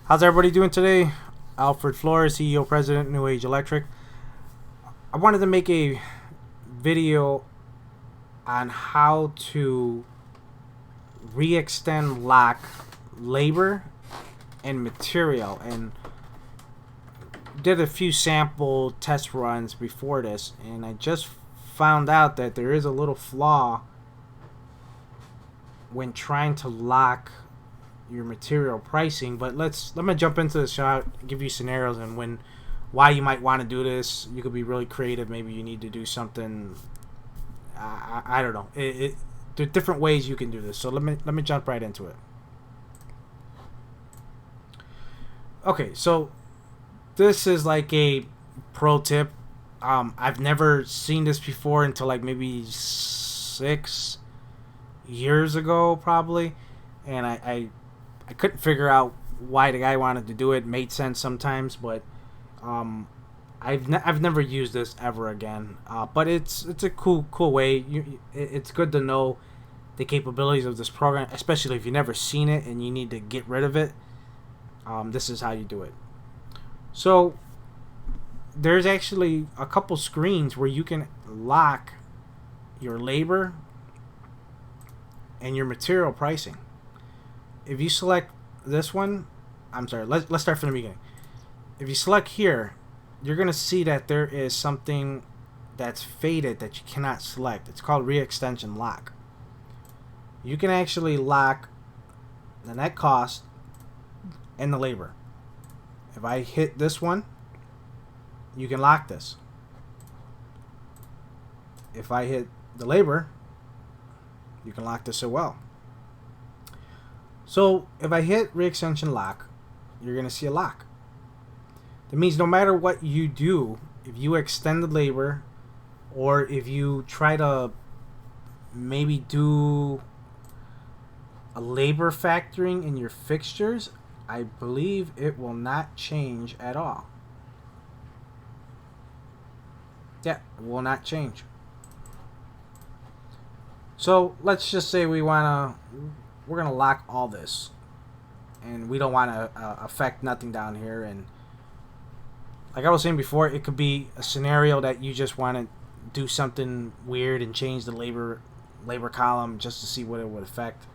How's everybody doing today? Alfred Flores, CEO, President, New Age Electric. I wanted to make a video on how to re-extend lock labor and material, and did a few sample test runs before this, and I just found out that there is a little flaw when trying to lock your material pricing. But let me jump into this shot, give you scenarios and why you might want to do this. You could be really creative. Maybe you need to do something. I don't know. There are different ways you can do this. So let me jump right into it. Okay, so this is like a pro tip. I've never seen this before until like maybe 6 years ago, probably, and I couldn't figure out why the guy wanted to do it. It made sense sometimes, but I've never used this ever again. But it's a cool way. It's good to know the capabilities of this program, especially if you've never seen it and you need to get rid of it. This is how you do it. So there's actually a couple screens where you can lock your labor and your material pricing. If you select this one, let's start from the beginning. If you select here, you're going to see that there is something that's faded that you cannot select. It's called re-extension lock. You can actually lock the net cost and the labor. If I hit this one, you can lock this. If I hit the labor, you can lock this as well. So if I hit re-extension lock, you're going to see a lock. That means no matter what you do, if you extend the labor, or if you try to maybe do a labor factoring in your fixtures, I believe it will not change at all. Yeah, it will not change. So let's just say we're gonna lock all this, and we don't want to affect nothing down here. And like I was saying before, it could be a scenario that you just want to do something weird and change the labor column just to see what it would affect.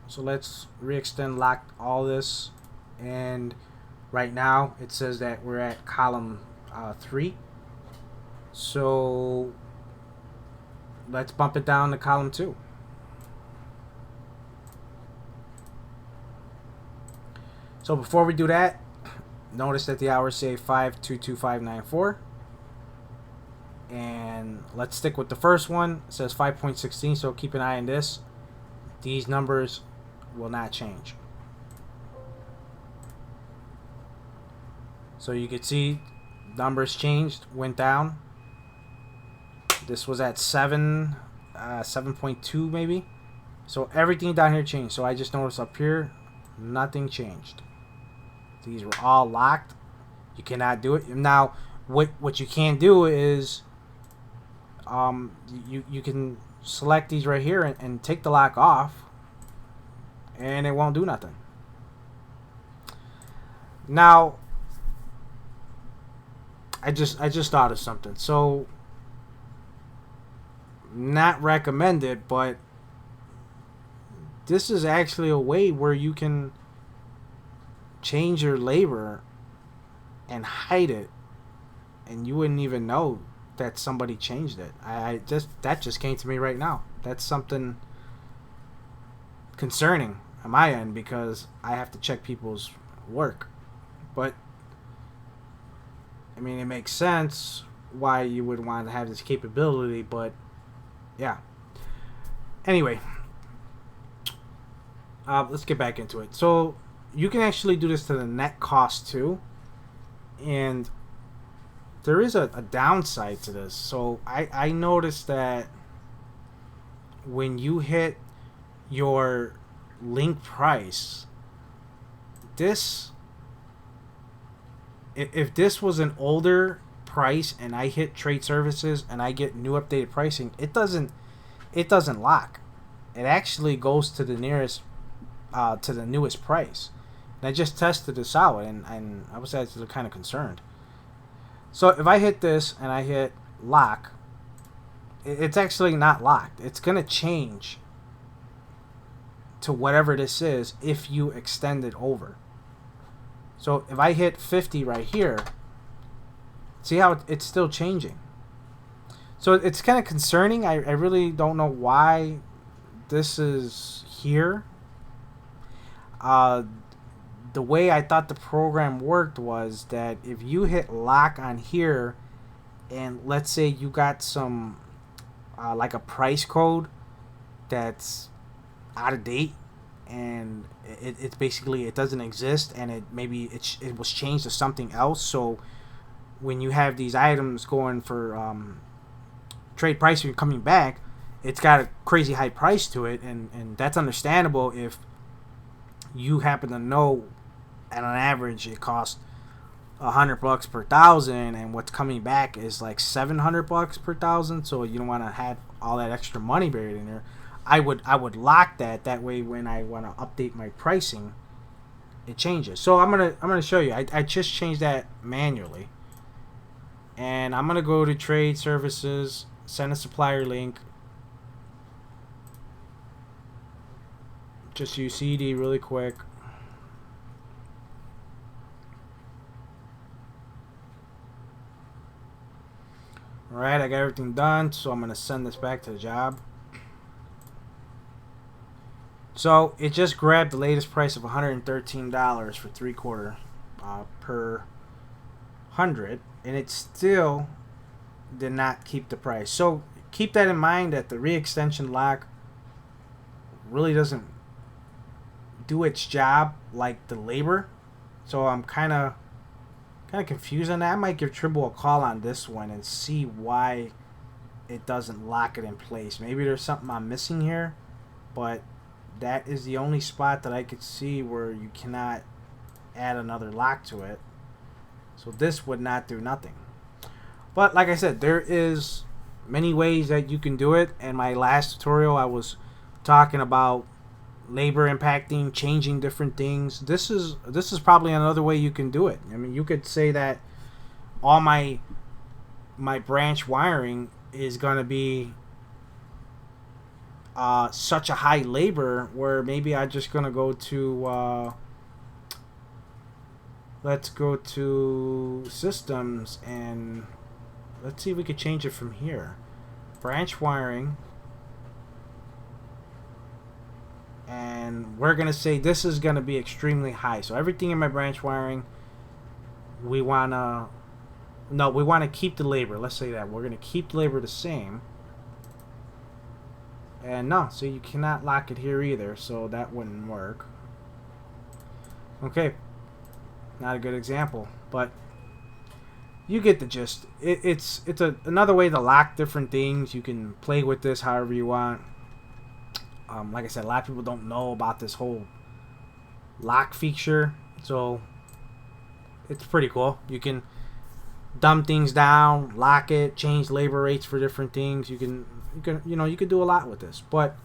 So let's re-extend lock all this, and right now it says that we're at column 3. So let's bump it down to column 2. So before we do that, notice that the hours say 522594. And let's stick with the first one. It says 5.16, so keep an eye on this. These numbers will not change. So you can see numbers changed, went down. This was at 7.2 maybe. So everything down here changed. So I just noticed up here, nothing changed. These were all locked. You cannot do it. Now, what you can do is you can select these right here and take the lock off, and it won't do nothing. Now, I just thought of something. So, not recommended, but this is actually a way where you can change your labor and hide it, and you wouldn't even know that somebody changed it. That just came to me right now. That's something concerning on my end, because I have to check people's work. But I mean, it makes sense why you would want to have this capability, but yeah. Anyway, let's get back into it. So you can actually do this to the net cost too, and there is a downside to this. So I noticed that when you hit your link price, if this was an older price and I hit trade services and I get new updated pricing, it doesn't lock. It actually goes to the nearest to the newest price. And I just tested this out, and I was actually kind of concerned. So if I hit this and I hit lock, it's actually not locked. It's going to change to whatever this is if you extend it over. So if I hit 50 right here, see how it's still changing. So it's kind of concerning. I really don't know why this is here. The way I thought the program worked was that if you hit lock on here, and let's say you got some like a price code that's out of date, and it's basically it doesn't exist, and it was changed to something else. So when you have these items going for trade pricing coming back, it's got a crazy high price to it, and that's understandable if you happen to know at an average it costs $100 per thousand, and what's coming back is like $700 per thousand. So you don't want to have all that extra money buried in there. I would lock that way when I want to update my pricing, it changes. So I'm gonna show you. I just changed that manually, and I'm gonna go to trade services, send a supplier link. Just use CD really quick. Alright, I got everything done, so I'm going to send this back to the job. So, it just grabbed the latest price of $113 for 3/4 per 100, and it still did not keep the price. So, keep that in mind that the re-extension lock really doesn't do its job like the labor. So, I'm kind of confused on that. I might give Trimble a call on this one and see why it doesn't lock it in place. Maybe there's something I'm missing here, but that is the only spot that I could see where you cannot add another lock to it. So this would not do nothing. But like I said, there is many ways that you can do it. In my last tutorial, I was talking about labor impacting, changing different things. This is probably another way you can do it. I mean, you could say that all my branch wiring is going to be such a high labor, where maybe I'm just going to go to let's go to systems, and let's see if we could change it from here. Branch wiring. And we're going to say this is going to be extremely high. So everything in my branch wiring, we want to keep the labor. Let's say that. We're going to keep the labor the same. And no, so you cannot lock it here either. So that wouldn't work. Okay. Not a good example. But you get the gist. It's another way to lock different things. You can play with this however you want. Like I said, a lot of people don't know about this whole lock feature, so it's pretty cool. You can dumb things down, lock it, change labor rates for different things. You can do a lot with this. But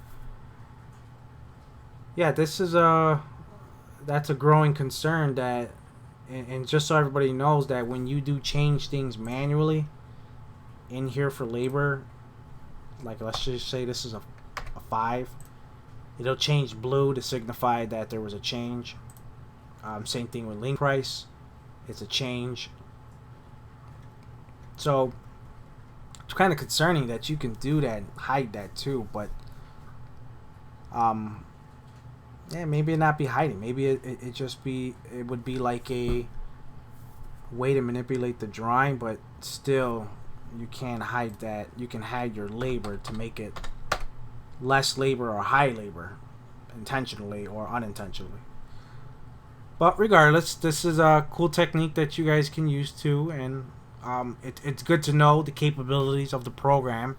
yeah, that's a growing concern, that and just so everybody knows that when you do change things manually in here for labor, like let's just say this is a 5. It'll change blue to signify that there was a change. Same thing with link price. It's a change. So it's kind of concerning that you can do that and hide that too. But yeah, maybe it not be hiding. Maybe it would be like a way to manipulate the drawing, but still you can't hide that. You can hide your labor to make it less labor or high labor, intentionally or unintentionally. But regardless, this is a cool technique that you guys can use too, and it's good to know the capabilities of the program.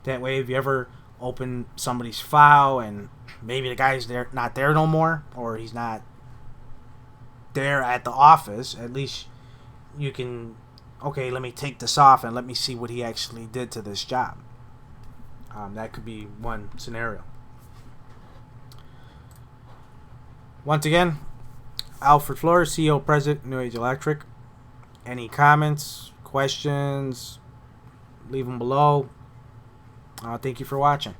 That way, if you ever open somebody's file and maybe the guy's not there no more, or he's not there at the office, at least you can, okay, let me take this off and let me see what he actually did to this job. That could be one scenario. Once again, Alfred Flores, CEO, President, New Age Electric. Any comments, questions, leave them below. Thank you for watching.